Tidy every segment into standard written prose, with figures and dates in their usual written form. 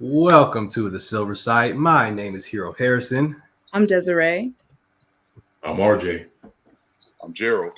Welcome to the Silver Side. My name is Hero Harrison. I'm Desiree. I'm RJ. I'm Gerald.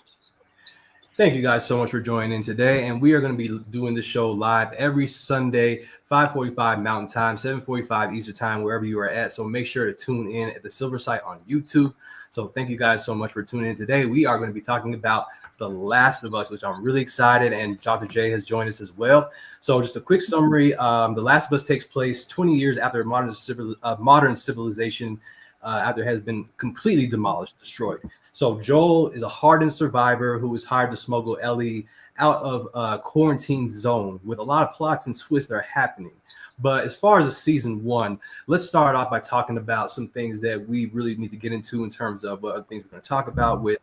Thank you guys so much for joining in today. And we are going to be doing this show live every Sunday, 5:45 Mountain Time, 7:45 Eastern Time, wherever you are at. So make sure to tune in at the Silver Side on YouTube. So thank you guys so much for tuning in today. We are going to be talking about The Last of Us, which I'm really excited, and Dr. J has joined us as well. So just a quick summary. The Last of Us takes place 20 years after modern civilization after it has been completely demolished, destroyed. So Joel is a hardened survivor who was hired to smuggle Ellie out of a quarantine zone with a lot of plots and twists that are happening. But as far as the season one, let's start off by talking about some things that we really need to get into in terms of things we're going to talk about with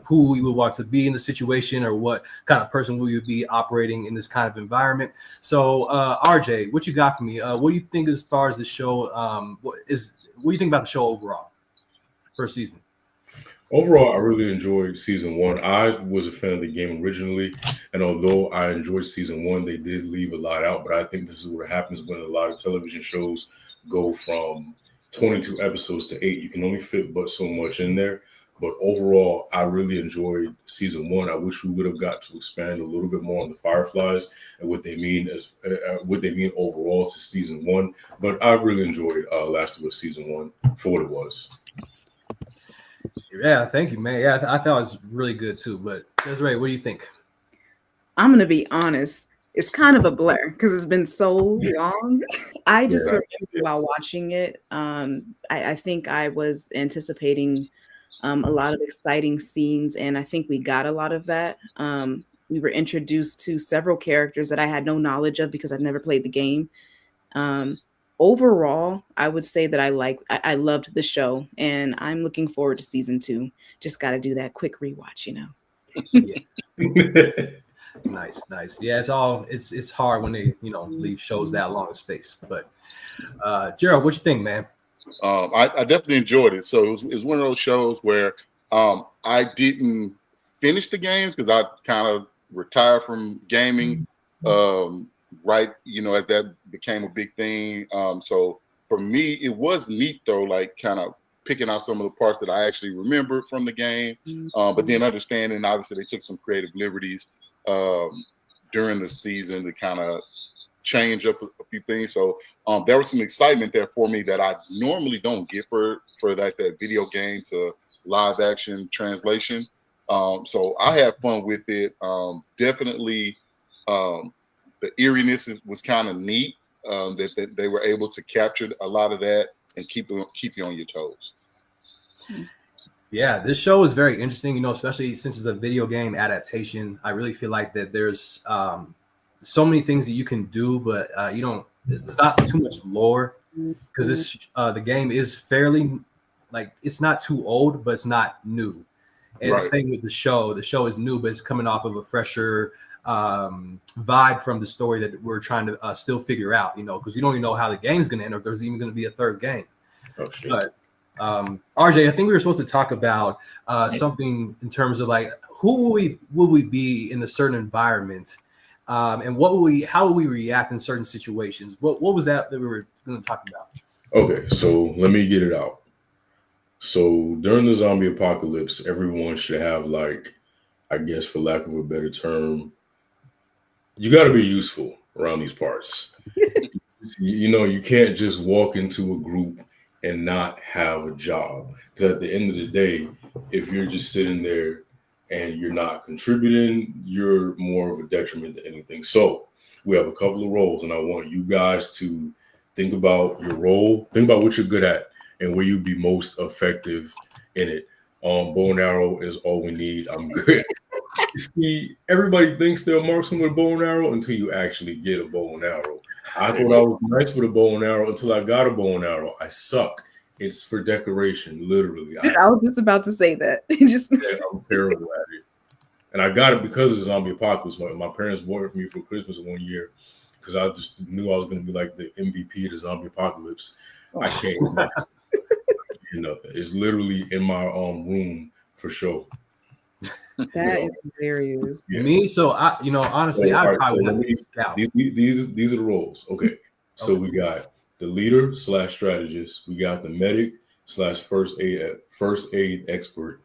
who we would want to be in the situation, or what kind of person we would be operating in this kind of environment. So RJ, what you got for me? What do you think as far as the show? What do you think about the show overall? First season. Overall, I really enjoyed season one. I was a fan of the game originally, and although I enjoyed season one, they did leave a lot out. But I think this is what happens when a lot of television shows go from 22 episodes to 8. You can only fit but so much in there. But overall, I really enjoyed season one. I wish we would have got to expand a little bit more on the Fireflies and what they mean overall to season one. But I really enjoyed Last of Us season one for what it was. Yeah, thank you, man. Yeah, I thought it was really good too. But Desiree, what do you think? I'm going to be honest. It's kind of a blur because it's been so long. I just remember while watching it, I think I was anticipating a lot of exciting scenes, and I think we got a lot of that. We were introduced to several characters that I had no knowledge of because I'd never played the game. Overall, I would say that I loved the show, and I'm looking forward to season 2. Just got to do that quick rewatch, Nice. Yeah, it's hard when they leave shows that long of space. But Gerald, what you think, man? I definitely enjoyed it. So it was one of those shows where I didn't finish the games because I kind of retired from gaming. Right, as that became a big thing. So for me, it was neat though, like kind of picking out some of the parts that I actually remembered from the game. But then understanding, obviously, they took some creative liberties during the season to kind of change up a few things. So there was some excitement there for me that I normally don't get for that video game to live action translation. So I had fun with it. Definitely. The eeriness was kind of neat that they were able to capture a lot of that and keep you on your toes. Yeah, this show is very interesting, especially since it's a video game adaptation. I really feel like that there's so many things that you can do, but it's not too much lore because the game is fairly, it's not too old, but it's not new. And Right. same with the show. The show is new, but it's coming off of a fresher vibe from the story that we're trying to still figure out, because you don't even know how the game's going to end, or if there's even going to be a third game. Oh, shit. But RJ, I think we were supposed to talk about something in terms of who would we be in a certain environment, and how would we react in certain situations? What was that we were going to talk about? Okay, so let me get it out. So during the zombie apocalypse, everyone should have, I guess, for lack of a better term, you got to be useful around these parts. You can't just walk into a group and not have a job. Because at the end of the day, if you're just sitting there and you're not contributing, you're more of a detriment to anything. So we have a couple of roles, and I want you guys to think about your role, think about what you're good at, and where you'd be most effective in it. Bow and arrow is all we need. I'm good. See, everybody thinks they're marksman with a bow and arrow until you actually get a bow and arrow. I thought I was nice with a bow and arrow until I got a bow and arrow. I suck. It's for decoration, literally. I was just about to say that. I'm terrible at it. And I got it because of the zombie apocalypse. My parents bought it for me for Christmas one year because I just knew I was going to be like the MVP of the zombie apocalypse. I can't do nothing. It's literally in my room for sure. That is hilarious. Me, so I, honestly, I probably have to scout. These are the roles. Okay, So we got the leader / strategist. We got the medic / first aid expert.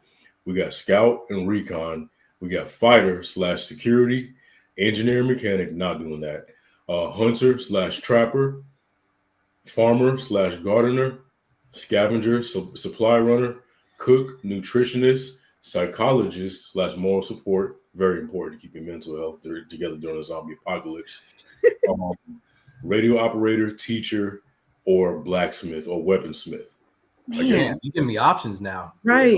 We got scout and recon. We got fighter / security, engineer, mechanic. Not doing that. Hunter / trapper, farmer / gardener, scavenger, supply runner, cook, nutritionist, psychologist / moral support. Very important to keep your mental health together during the zombie apocalypse. Radio operator, teacher, or blacksmith or weaponsmith. Again, you give me options now. Right.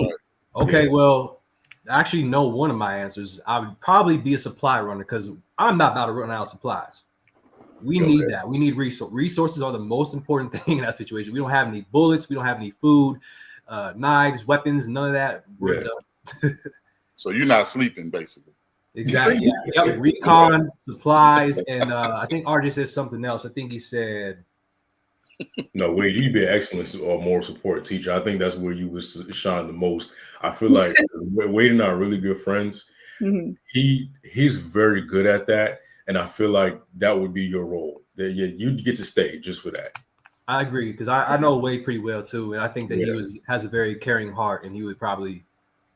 Okay, well, I actually know one of my answers. I would probably be a supply runner because I'm not about to run out of supplies. We need that. We need resources. Resources are the most important thing in that situation. We don't have any bullets. We don't have any food, knives, weapons, none of that. We're done. So you're not sleeping, basically. Exactly. Yep. Recon, supplies, and I think RJ said something else. I think he said. No, Wade, you'd be an excellent moral support teacher. I think that's where you would shine the most. I feel like Wade and I are really good friends. Mm-hmm. He's very good at that, and I feel like that would be your role. That you'd get to stay just for that. I agree because I know Wade pretty well too, and I think that he has a very caring heart, and he would probably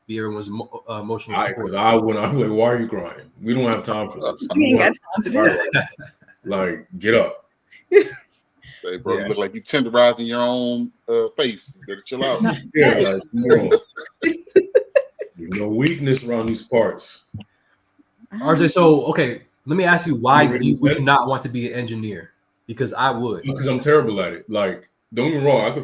be everyone's emotional support. Because I'm like, why are you crying? We don't have time for this. We ain't got time for this. Like, get up. Say, bro, you look like you tenderizing your own face. You better chill out. Like, there's no weakness around these parts. RJ, so okay, let me ask you, why would you not want to be an engineer? Because I would. Because I'm terrible at it. Like, don't get me wrong, I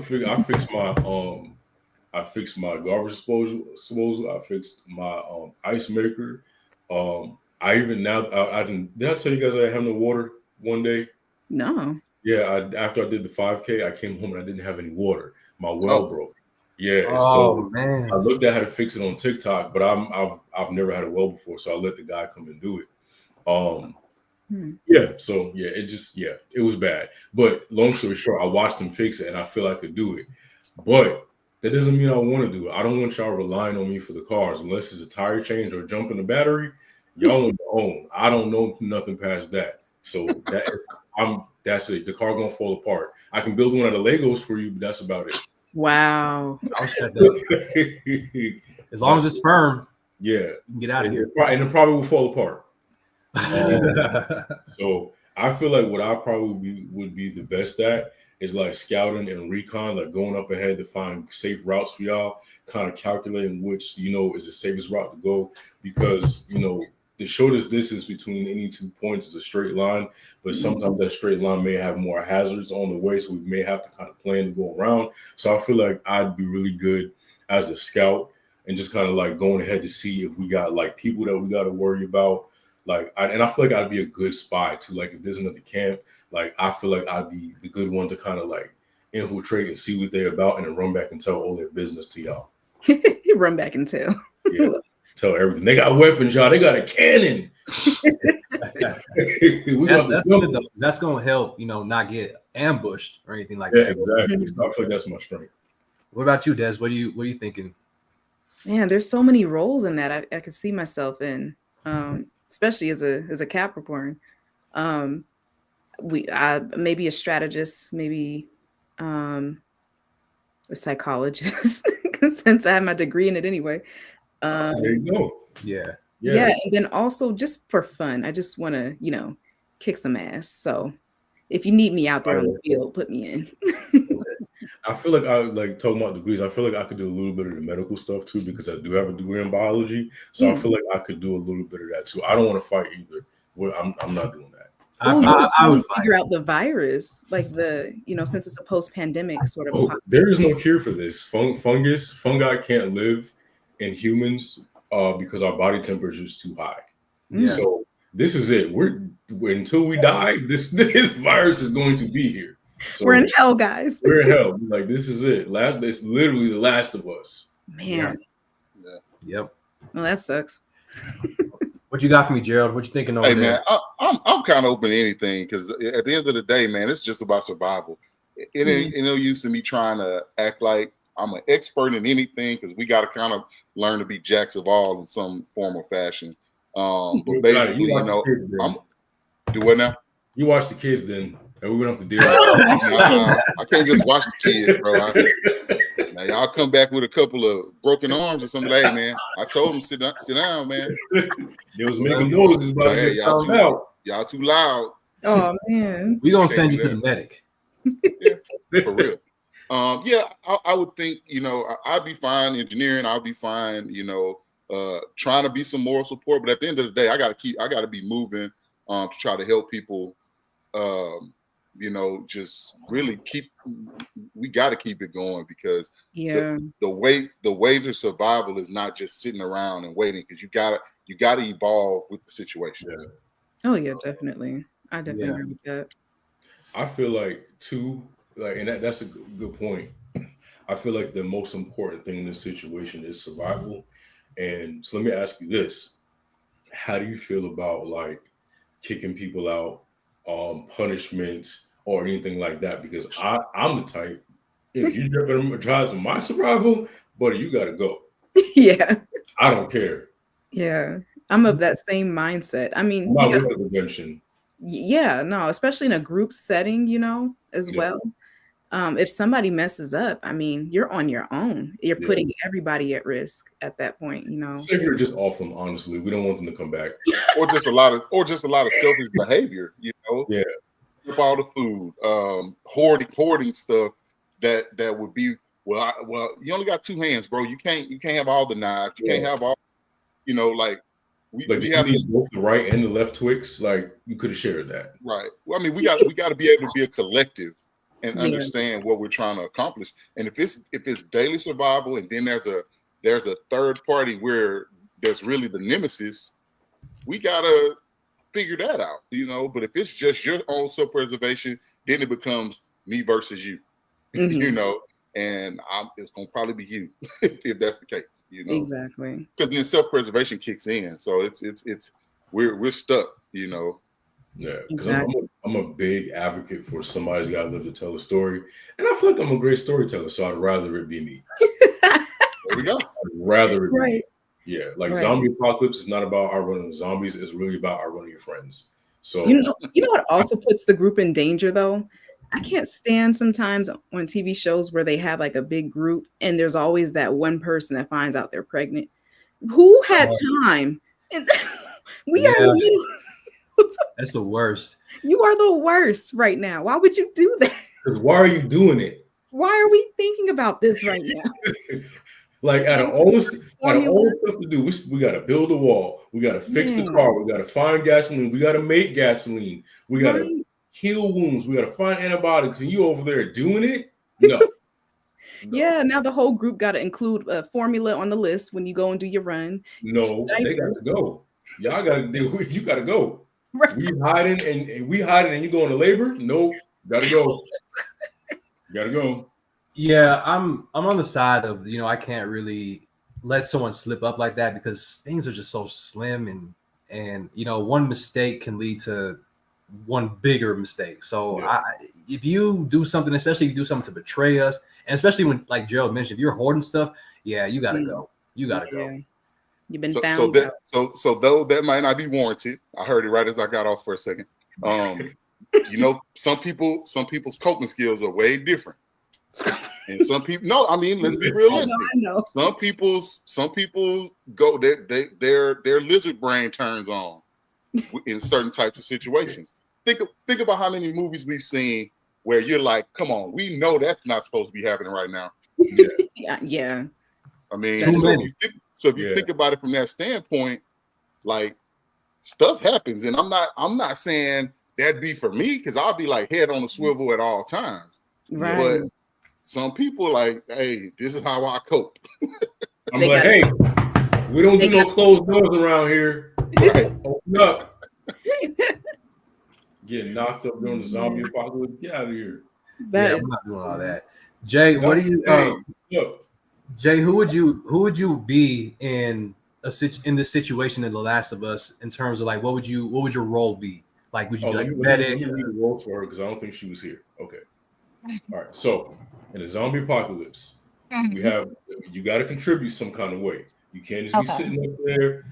fixed my garbage disposal. I fixed my ice maker. I even now did I tell you guys I have no water one day? No. Yeah, after I did the 5K, I came home and I didn't have any water. My well broke. Yeah. Oh man. I looked at how to fix it on TikTok, but I've never had a well before, so I let the guy come and do it. Yeah, so it was bad. But long story short, I watched him fix it and I feel I could do it. But that doesn't mean I want to do it. I don't want y'all relying on me for the cars unless it's a tire change or jump in the battery. Y'all on your own. I don't know nothing past that. So that's it. The car gonna fall apart. I can build one out of Legos for you, but that's about it. Wow. I'll shut up. As long as it's firm, yeah, you can get out of here. And it probably will fall apart. So I feel like what I probably would be the best at is like scouting and recon, like going up ahead to find safe routes for y'all, kind of calculating which, is the safest route to go, because, the shortest distance between any 2 points is a straight line, but sometimes that straight line may have more hazards on the way, so we may have to kind of plan to go around. So I feel like I'd be really good as a scout and just kind of like going ahead to see if we got like people that we got to worry about. Like, and I feel like I'd be a good spy too. Like, if there's another camp, like I feel like I'd be the good one to kind of like infiltrate and see what they're about, and then run back and tell all their business to y'all. Run back and tell. Yeah, tell everything. They got weapons, y'all. They got a cannon. That's gonna help, not get ambushed or anything like that. that. Exactly. So I feel like that's my strength. What about you, Des? What are you thinking? Man, there's so many roles in that I could see myself in. Especially as a Capricorn, maybe a strategist, maybe a psychologist, since I have my degree in it anyway. There you go. Yeah, and then also just for fun, I just want to, kick some ass. So if you need me out there on the field, put me in. I feel like talking about degrees, I feel like I could do a little bit of the medical stuff too, because I do have a degree in biology. So I feel like I could do a little bit of that too. I don't want to fight either. I'm not doing that. I would figure out the virus, like since it's a post-pandemic sort of. There is no cure for this. Fungi can't live in humans because our body temperature is too high. Yeah. So this is it. Until we die, this virus is going to be here. So we're in hell, guys. We're in hell. Like, this is it. It's literally the last of us. Man. Yeah. Yep. Well, that sucks. What you got for me, Gerald? What you thinking over there? Man, I'm kind of open to anything, because at the end of the day, man, it's just about survival. It ain't no use in me trying to act like I'm an expert in anything, because we got to kind of learn to be jacks of all in some form or fashion. But basically, do what now? You watch the kids then. and we're gonna have to deal with it. I can't just watch the kids, bro. Now y'all come back with a couple of broken arms or something. Like, hey, man, I told them sit down, man. They was making noises about to get found out. Y'all too loud. Oh man, we gonna send you to the medic. Yeah, for real. Yeah, I would think, I'd be fine engineering. I'll be fine, trying to be some moral support. But at the end of the day, I gotta be moving to try to help people. Just really we got to keep it going, because the way to survival is not just sitting around and waiting, because you gotta evolve with the situations. Yeah. Oh yeah, definitely. I definitely agree with that. I feel like too, and that's a good point. I feel like the most important thing in this situation is survival. And so let me ask you this: how do you feel about like kicking people out, punishments, or anything like that? Because I'm the type, if you jeopardize my survival, buddy, you gotta go. Yeah. I don't care. Yeah. I'm of that same mindset. I mean, I'm not with the prevention. Yeah, no, especially in a group setting, as well. If somebody messes up, I mean, you're on your own. You're putting everybody at risk at that point, So if you're just off them, honestly, we don't want them to come back. or just a lot of selfish behavior, Yeah. All the food, hoarding stuff that would be well, you only got two hands, bro. You can't have all the knives. You can't have all, we have both the right and the left Twix. Like, you could have shared that, right? Well, I mean, we got to be able to be a collective and understand what we're trying to accomplish. And if it's daily survival, and then there's a third party where there's really the nemesis, we gotta figure that out, But if it's just your own self-preservation, then it becomes me versus you, and it's gonna probably be you if that's the case, Exactly. Because then self-preservation kicks in, so it's we're stuck, Yeah, because I'm a big advocate for somebody's got to live to tell a story, and I feel like I'm a great storyteller, so I'd rather it be me. There we go. I'd rather it be me. Yeah, like zombie apocalypse is not about outrunning the zombies; it's really about outrunning your friends. So you know what also puts the group in danger, though. I can't stand sometimes on TV shows where they have like a big group, and there's always that one person that finds out they're pregnant. Who had time? And we are. That's the worst. You are the worst right now. Why would you do that? Because why are you doing it? Why are we thinking about this right now? Like, out of all the stuff to do, we got to build a wall. We got to fix the car. We got to find gasoline. We got to make gasoline. We got to heal wounds. We got to find antibiotics. And you over there doing it? No. Yeah, now the whole group got to include a formula on the list when you go and do your run. No, they got to go. Y'all got to do. You got to go. Right. We hiding and you going to labor? Nope. Gotta go. Gotta go. Yeah, I'm on the side of, I can't really let someone slip up like that, because things are just so slim, and one mistake can lead to one bigger mistake. So if you do something, especially if you do something to betray us, and especially when, like Gerald mentioned, if you're hoarding stuff, you gotta go. You gotta go. You've been found. So though that might not be warranted, I heard it right as I got off for a second. Some people's coping skills are way different, and some people. No, I mean, let's be realistic. I know. Some people go their lizard brain turns on in certain types of situations. Think about how many movies we've seen where you're like, come on, we know that's not supposed to be happening right now. Yeah. I mean, so if you think about it from that standpoint, like, stuff happens, and I'm not saying that'd be for me, because I'll be like head on the swivel at all times. Right. But some people like, hey, this is how I cope. I'm like, hey, we don't do no closed doors around here. Right. Open up. Getting knocked up during the zombie apocalypse. Get out of here. I'm not doing all that. Jay, what do you? Jay, who would you be in this situation in The Last of Us, in terms of like what would your role be? Like, would you be like medic? Let me read the role for her, because I don't think she was here. Okay. All right. So in a zombie apocalypse, you got to contribute some kind of way. You can't just be sitting up there,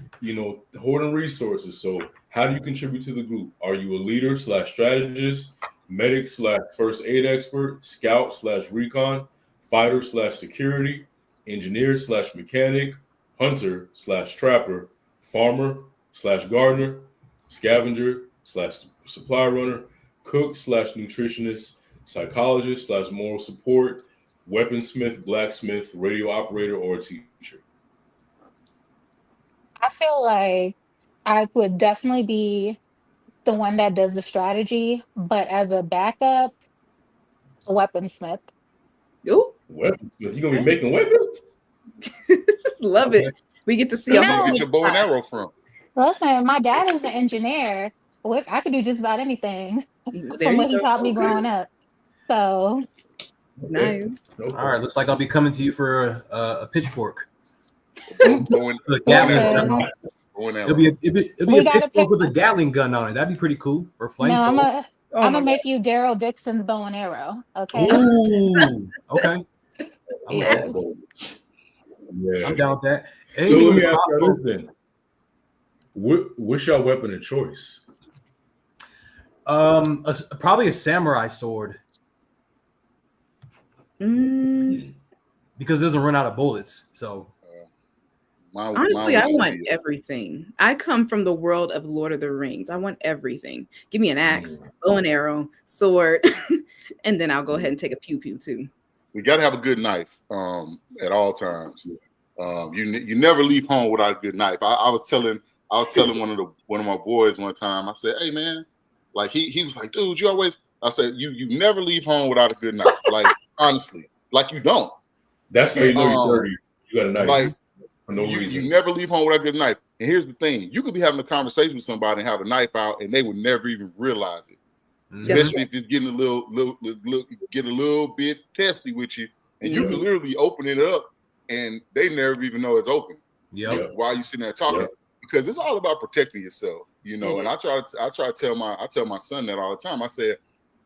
hoarding resources. So how do you contribute to the group? Are you a leader / strategist? medic / first aid expert, scout / recon, fighter / security, engineer / mechanic, hunter / trapper, farmer / gardener, scavenger / supply runner, cook / nutritionist, psychologist / moral support, weaponsmith, blacksmith, radio operator, or teacher. I feel like I would definitely be the one that does the strategy, but as a backup, a weaponsmith. Ooh, Weaponsmith, you gonna be making weapons? love it. We get to see That's a where you whole get your bow and arrow from. Listen, my dad is an engineer. I could do just about anything There from you what he go. taught me growing up. So Nice. All right, looks like I'll be coming to you for a pitchfork. Bow and The Gatling gun Listen. on it. bow and It'll arrow. be We a gotta pitchfork pick. with a Gatling gun on it. That'd be pretty cool. Or No, I'm flamethrower. Oh I'm my gonna make you Daryl Dixon's bow and arrow. Okay. Ooh, okay. I'm Yeah. down. Yeah. I'm down with that. So Anything let with me ask crossbow- you this then. What's your weapon of choice? Probably a samurai sword Mm, because it doesn't run out of bullets. So honestly, Mine I would want just be- everything. I come from the world of Lord of the Rings. I want everything. Give me an axe, bow and arrow, sword, and then I'll go ahead and take a pew pew too. We got to have a good knife at all times. You never leave home without a good knife. I was telling one of my boys one time. I said, "Hey man," like he was like, "Dude, you always." I said, "You never leave home without a good knife." Like honestly, like you don't. That's how you know you're dirty. You got a knife Like for no reason. you never leave home without a good knife. And here's the thing: you could be having a conversation with somebody and have a knife out, and they would never even realize it. Especially if it's getting a little bit testy with you, and you can literally open it up, and they never even know it's open. Yep. While you sitting there talking, because it's all about protecting yourself, you know. And I try to tell my son that all the time. I said,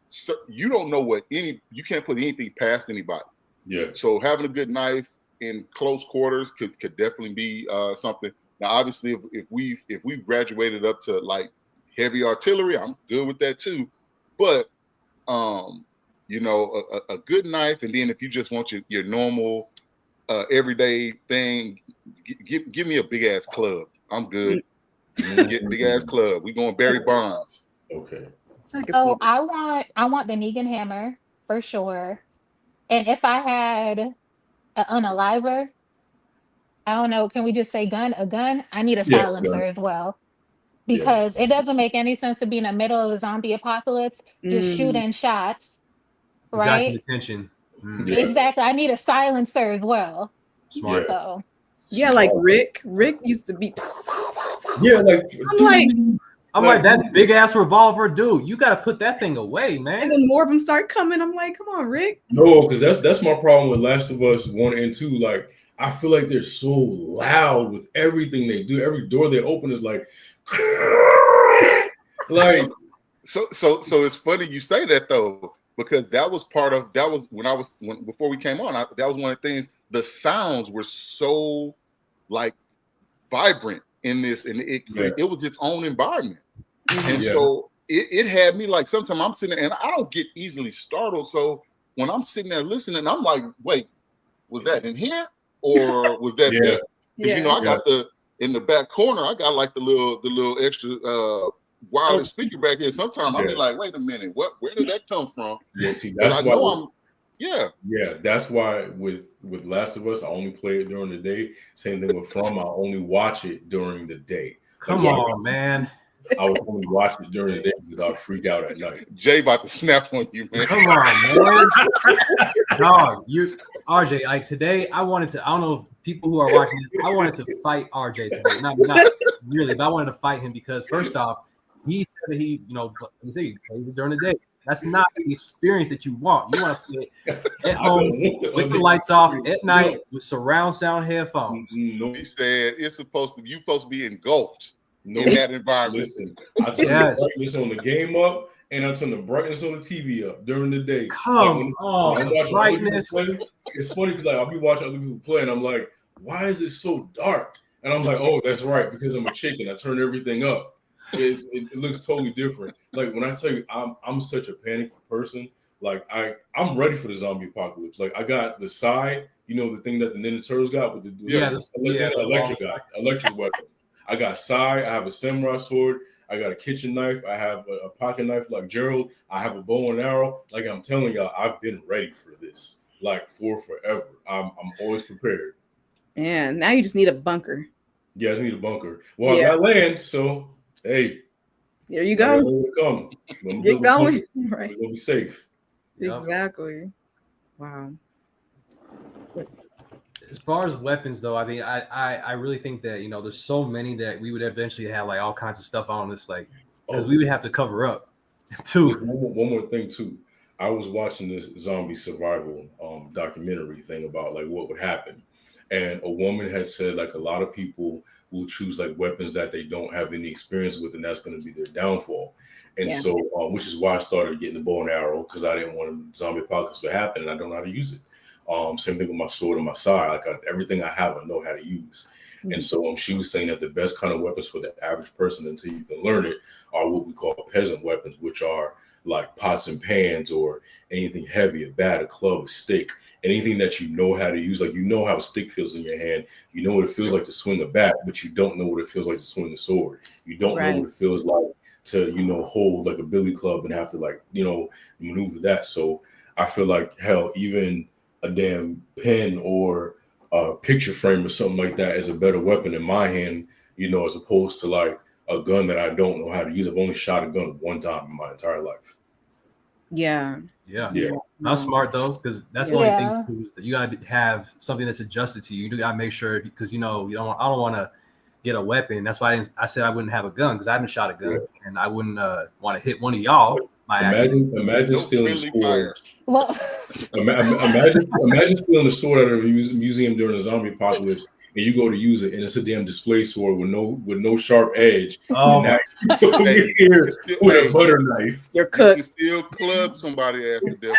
"Sir, you don't know you can't put anything past anybody. Yeah. So having a good knife in close quarters could definitely be something. Now, obviously, if we've graduated up to like heavy artillery, I'm good with that too. But you know, a good knife, and then if you just want your normal everyday thing, give me a big ass club. I'm good. Get big ass club. We going Barry Bonds. Okay. So I want the Negan hammer for sure. And if I had an unaliver, I don't know, can we just say a gun? I need a silencer as well. Because it doesn't make any sense to be in the middle of a zombie apocalypse just shooting shots. Right? Attracting attention. Yeah. Exactly. I need a silencer as well. Smart. So Yeah, like Rick. Rick used to be. Yeah, like I'm like that big ass revolver, dude. You got to put that thing away, man. And then more of them start coming. I'm like, come on, Rick. No, because that's my problem with Last of Us 1 and 2. Like, I feel like they're so loud with everything they do. Every door they open is like so it's funny you say that though, because that was before we came on. That was one of the things. The sounds were so like vibrant in this, and it was its own environment. And so it had me like, sometimes I'm sitting there and I don't get easily startled. So when I'm sitting there listening, I'm like, wait, was that in here or was that there? Because you know, I got in the back corner, I got like the little extra wireless speaker back here. Sometimes I'll be like, wait a minute, where did that come from? Yeah, see, that's why that's why with Last of Us, I only play it during the day. Same thing with From, I only watch it during the day. Come on, man. I would only watch it during the day because I would freak out at night. Jay about to snap on you, man. Come on, man. Dog, RJ, like today, I don't know if people who are watching this, I wanted to fight RJ today. Not really, but I wanted to fight him because first off, he said that he plays it during the day. That's not the experience that you want. You want to play it at home with the lights off at night with surround sound headphones. He said you're supposed to be engulfed in that environment. Listen, I turn the brightness on the game up and I turn the brightness on the TV up during the day. Come on, the brightness. Play, it's funny because like I'll be watching other people play and I'm like, why is it so dark? And I'm like, oh, that's right, because I'm a chicken. I turn everything up. it looks totally different. Like when I tell you, I'm such a panicky person. Like I'm ready for the zombie apocalypse. Like I got the side, the thing that the Ninja Turtles got with the electric weapon. I got Sai. I have a samurai sword. I got a kitchen knife. I have a pocket knife like Gerald. I have a bow and arrow. Like I'm telling y'all, I've been ready for this. Like for forever. I'm always prepared. And now you just need a bunker. Yeah, I just need a bunker. Well, I got land, so hey. There you go. Come. Get going. Right. We're gonna be safe. Exactly. Wow. As far as weapons, though, I mean, I really think that there's so many that we would eventually have like all kinds of stuff on this, like because we would have to cover up too. One more thing too. I was watching this zombie survival documentary thing about like what would happen, and a woman had said like a lot of people will choose like weapons that they don't have any experience with, and that's going to be their downfall. And so, which is why I started getting the bow and arrow, because I didn't want a zombie apocalypse to happen, and I don't know how to use it. Same thing with my sword and my side. Like everything I have, I know how to use. Mm-hmm. And so she was saying that the best kind of weapons for the average person until you can learn it are what we call peasant weapons, which are like pots and pans or anything heavy, a bat, a club, a stick, anything that you know how to use. Like how a stick feels in your hand. You know what it feels like to swing a bat, but you don't know what it feels like to swing a sword. You don't know what it feels like to hold like a billy club and have to like maneuver that. So I feel like hell, even a damn pen or a picture frame or something like that is a better weapon in my hand, as opposed to like a gun that I don't know how to use. I've only shot a gun one time in my entire life. Yeah. Not smart though, because that's the only thing too, is that you gotta have something that's adjusted to you. You gotta make sure, because I don't want to get a weapon. That's why I said I wouldn't have a gun, because I haven't shot a gun, and I wouldn't want to hit one of y'all. Imagine stealing a sword. Well, imagine stealing a sword out of a museum during a zombie apocalypse, and you go to use it, and it's a damn display sword with no sharp edge. Oh, and now you here with a butter knife. You're cooked. You can still club somebody ass to death.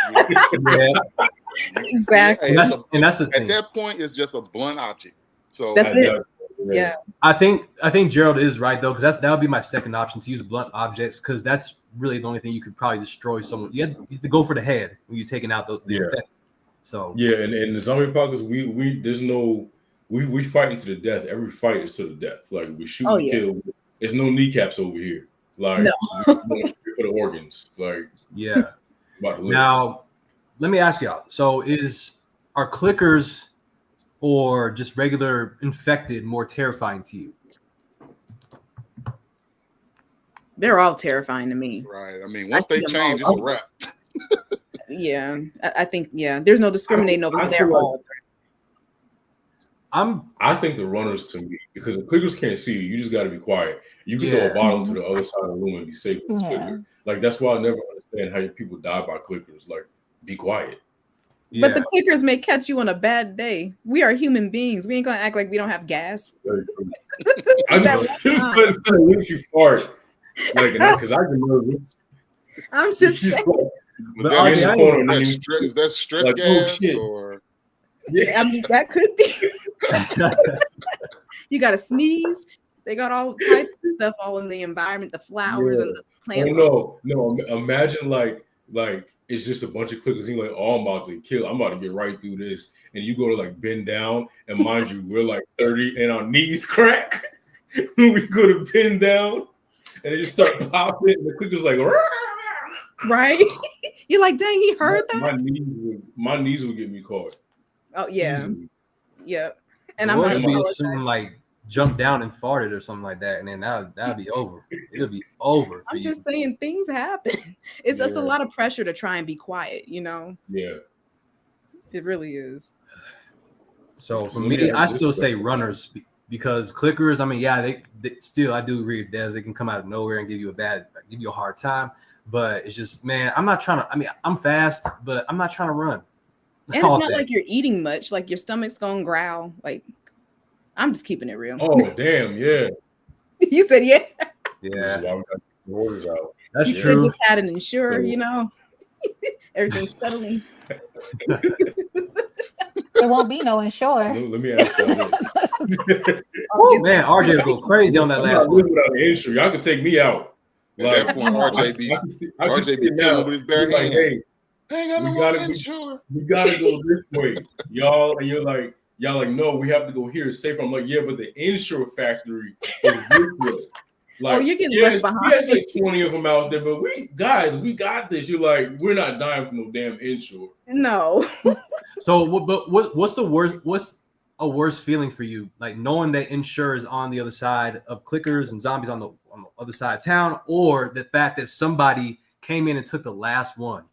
Exactly. And that's the thing. At that point, it's just a blunt object. So that's it. Yeah. I think Gerald is right though, because that would be my second option, to use blunt objects, because that's really the only thing you could probably destroy someone. You have to go for the head when you're taking out the effect. So and the zombie apocalypse, we fighting to the death. Every fight is to the death. Like we shoot and kill. There's no kneecaps over here. Like we're going straight for the organs. Like Now, let me ask y'all. So are clickers or just regular infected more terrifying to you? They're all terrifying to me. Right. I mean, once they change, it's a wrap. I think there's no discriminating over them. They're all. I think the runners, to me, because the clickers can't see you, you just got to be quiet. You can throw a bottle to the other side of the room and be safe with the clicker. Like that's why I never understand how people die by clickers. Like, be quiet. But the clickers may catch you on a bad day. We are human beings. We ain't gonna act like we don't have gas. I just if you fart, like, because I can nervous. I'm just saying. Is that stress like, gas or? I mean, that could be. You got to sneeze. They got all types of stuff all in the environment, the flowers and the plants. Oh, no. Imagine like it's just a bunch of clickers. You're like, I'm about to kill. I'm about to get right through this. And you go to like bend down, and mind you, we're like 30 and our knees crack. We go to bend down, and they just start popping. And the clicker's like, right? You're like, dang, he heard that. My knees would get me caught. Oh yeah, easily. Yep. And I'm like, be someone like jump down and farted or something like that, and then that'll be over. It'll be over. I'm just saying, things happen. It's just a lot of pressure to try and be quiet, Yeah, it really is. So for me, I still say runners, because clickers, I mean, they still, I do agree with Des. They can come out of nowhere and give you a hard time. But it's just, man, I'm not trying to. I mean, I'm fast, but I'm not trying to run. And it's not like you're eating much. Like your stomach's gonna growl. Like, I'm just keeping it real. Oh damn, yeah. You said yeah. This is why we got the orders out. That's you true. Just had an insurer, Everything's settling. There won't be no insurer. So let me ask y'all this. Oh man, RJ will go crazy on that I'm last not one. living without an insurance. Y'all can take me out. At that point, RJ be killing with his bare like, hands. hey, I ain't got no more insurance. we gotta go this way, y'all. And you're like, y'all like, no, we have to go here. It's safer. I'm like, yeah, but the insure factory is this way. Like, you're getting left behind. Yes, like 20 of them out there, but we got this. You're like, we're not dying for no damn insure. No. So, what's the worst? What's a worse feeling for you, like knowing that insurers on the other side of clickers and zombies on the other side of town, or the fact that somebody came in and took the last one?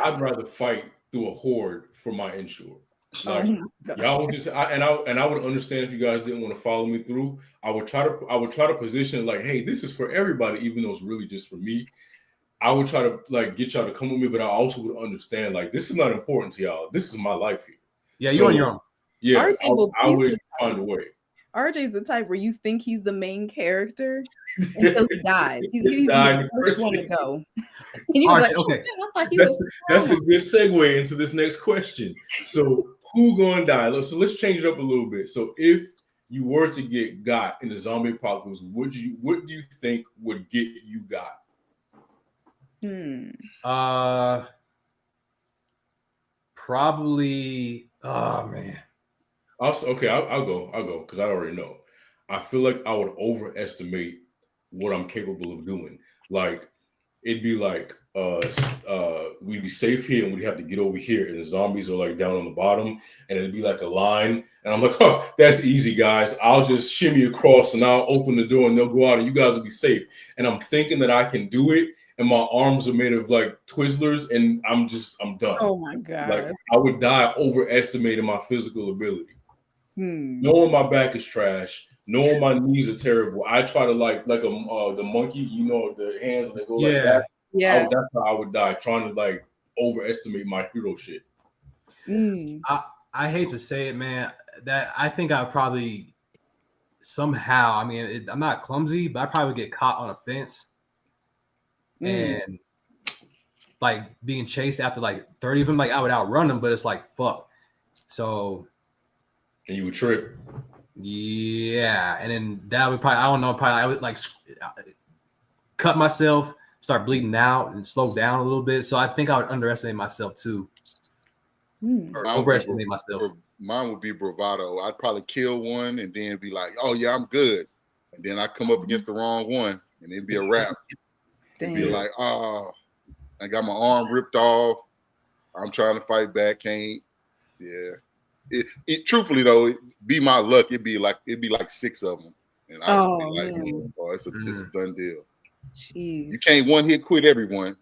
I'd rather fight through a horde for my insure. Like Oh y'all would just, I would understand if you guys didn't want to follow me through. I would try to position like, hey, this is for everybody, even though it's really just for me. I would try to like get y'all to come with me, but I also would understand like this is not important to y'all. This is my life here. Yeah, you're on your own. Yeah, RJ I would find a way. RJ's the type where you think he's the main character until he dies. He's the first one to go. And you're like, okay. That's a good segue into this next question. So who gonna die? So let's change it up a little bit. So if you were to get got in the zombie apocalypse, what do you think would get you got? Probably. Oh man. I'll go because I already know. I feel like I would overestimate what I'm capable of doing. Like it'd be like we'd be safe here and we'd have to get over here, and the zombies are like down on the bottom, and it'd be like a line, and I'm like, oh, that's easy, guys. I'll just shimmy across and I'll open the door and they'll go out and you guys will be safe. And I'm thinking that I can do it, and my arms are made of like Twizzlers, and I'm done. Oh my god! Like I would die overestimating my physical ability. Knowing my back is trash, knowing my knees are terrible, I try to like the monkey, you know, the hands and they go like that. Yeah, that's how I would die, trying to like overestimate my hero shit. I hate to say it, man. That I think I probably somehow. I mean, I'm not clumsy, but I probably would get caught on a fence and like being chased after like 30 of them. Like I would outrun them, but it's like fuck. So. And you would trip. Yeah, and then that would probably, I don't know, probably I would like cut myself, start bleeding out, and slow down a little bit. So I think I would underestimate myself too, or overestimate myself. Mine would be bravado. I'd probably kill one and then be like, "Oh yeah, I'm good," and then I come up against the wrong one, and it'd be a wrap. It'd be like, "Oh, I got my arm ripped off. I'm trying to fight back, can't." Yeah. It truthfully though, it'd be my luck. It'd be like 6 of them, and I would be like, "Oh, it's a done deal." Jeez. You can't one hit quit everyone,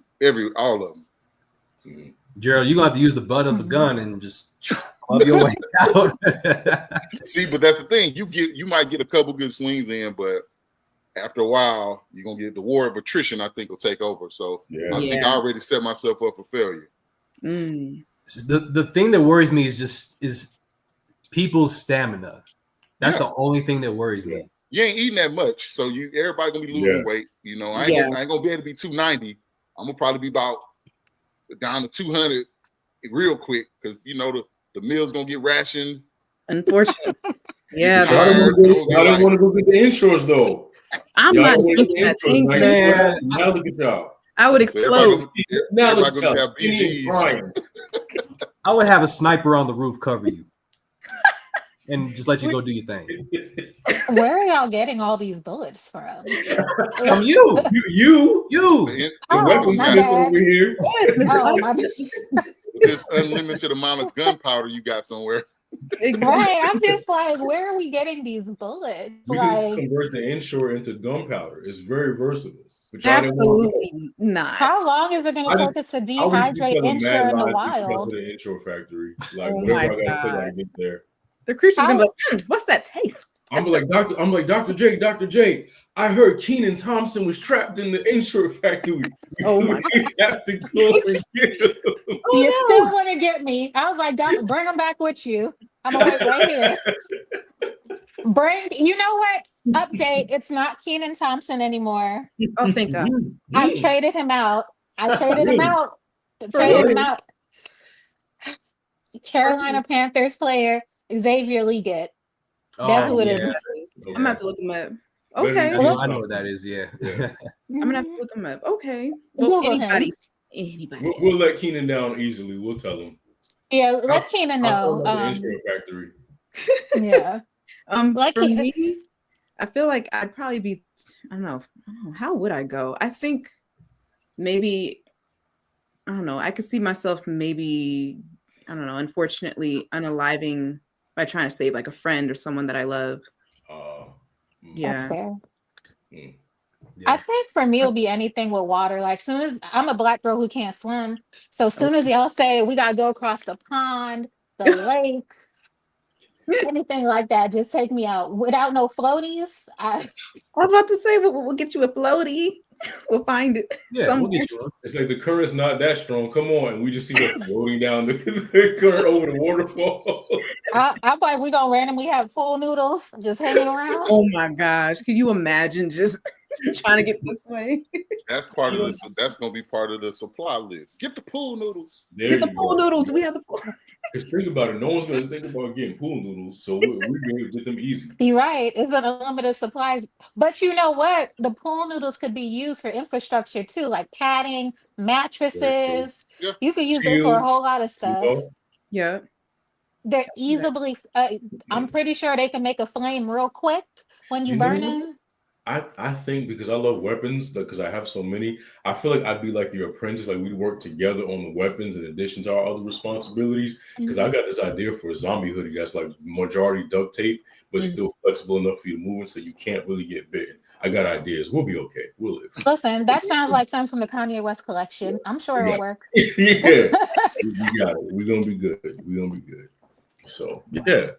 all of them. Gerald, you're gonna have to use the butt of the gun and just club your way out. See, but that's the thing. You might get a couple good swings in, but after a while, you're gonna get the war of attrition. I think will take over. So I think I already set myself up for failure. The thing that worries me is people's stamina. That's the only thing that worries me. You ain't eating that much, so everybody gonna be losing weight. You know, I ain't gonna be able to be 290. I'm gonna probably be about down to 200 real quick because you know the meal's gonna get rationed. Unfortunately, yeah. I don't want to go get the insurance though. I'm not drinking that thing, man. Now look at y'all. I would explode. Now look at y'all. I would have a sniper on the roof cover you and just let you go do your thing. Where are y'all getting all these bullets from? From you. The weapons over here. This unlimited amount of gunpowder you got somewhere. Right. I'm just like, where are we getting these bullets? We can convert the insure into gunpowder. It's very versatile. Absolutely not. How long is it going to take us to dehydrate insure in the wild? To the insure factory, like whatever I gotta get there. The creature's gonna be like, what's that taste? I'm like Dr. J. I heard Kenan Thompson was trapped in the insure factory. Oh my God. Have to go and get him. You still want to get me? I was like, bring him back with you. I'm gonna wait right here. You know what? Update. It's not Kenan Thompson anymore. Oh, thank God. I traded him out. Traded him out. Carolina Panthers player Xavier Leggett. That's Oh who it yeah, is. I'm gonna have to look him up. Better Okay. than I know what that is. Yeah. I'm gonna have to look him up. Okay. Well, Google him. Anybody. We'll let Keenan down easily. We'll tell him. Yeah, let Keenan I'll tell know. him the intro factory. Yeah. Like For me, I feel like I'd probably be, I don't know, how would I go? I think maybe, I don't know, I could see myself maybe, I don't know, unfortunately unaliving by trying to save like a friend or someone that I love. that's Yeah. fair. Mm. I think for me, it'll be anything with water. Like, soon as I'm a black girl who can't swim, so soon as y'all say we gotta go across the pond, the lake, anything like that, just take me out without no floaties. I was about to say, we'll get you a floaty. We'll find it. Yeah, somewhere. we'll get you one. It's like the current's not that strong. Come on, we just see her floating down the current over the waterfall. I'm like, we gonna randomly have pool noodles just hanging around. Oh my gosh. Can you imagine just trying to get this way? That's part of the. That's gonna be part of the supply list. Get the pool noodles. There Get the you pool go. noodles. We have the pool. Because think about it, no one's gonna think about getting pool noodles, so we're gonna get them easy. You're right. It's an unlimited supplies. But you know what? The pool noodles could be used for infrastructure too, like padding, mattresses. Yeah. You could use it for a Shields, whole lot of you stuff. know? Yeah. They're easily, I'm pretty sure they can make a flame real quick when you You know burn what? them. I think because I love weapons, because I have so many, I feel like I'd be like the apprentice. Like we'd work together on the weapons in addition to our other responsibilities. Because I got this idea for a zombie hoodie that's like majority duct tape, but still flexible enough for you to move in, so you can't really get bitten. I got ideas. We'll be okay. We'll live. Listen, that sounds like something from the Kanye West collection. I'm sure it'll work. Yeah, we got it. We're gonna be good. We're gonna be good. So yeah,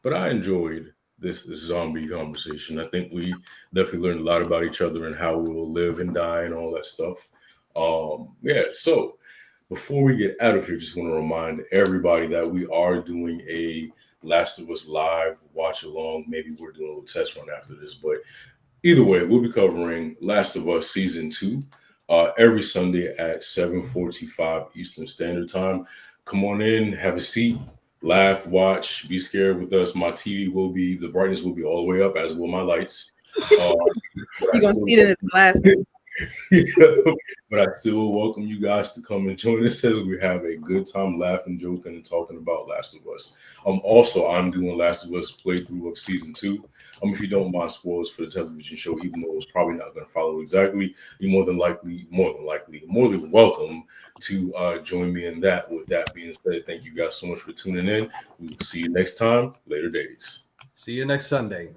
but I enjoyed this zombie conversation. I think we definitely learned a lot about each other and how we will live and die and all that stuff. Yeah. So before we get out of here, just want to remind everybody that we are doing a Last of Us live watch along. Maybe we're doing a little test run after this, but either way, we'll be covering Last of Us Season 2 every Sunday at 7:45 Eastern Standard Time. Come on in, have a seat, laugh, watch, be scared with us. My TV will be, the brightness will be all the way up, as will my lights. You're going to see it in his glasses. But I still welcome you guys to come and join us as we have a good time laughing, joking, and talking about Last of Us. Also, I'm doing Last of Us playthrough of Season 2. If you don't mind spoilers for the television show, even though it's probably not going to follow exactly, you're more than welcome to join me in that. With that being said, thank you guys so much for tuning in. We will see you next time. Later days. See you next Sunday.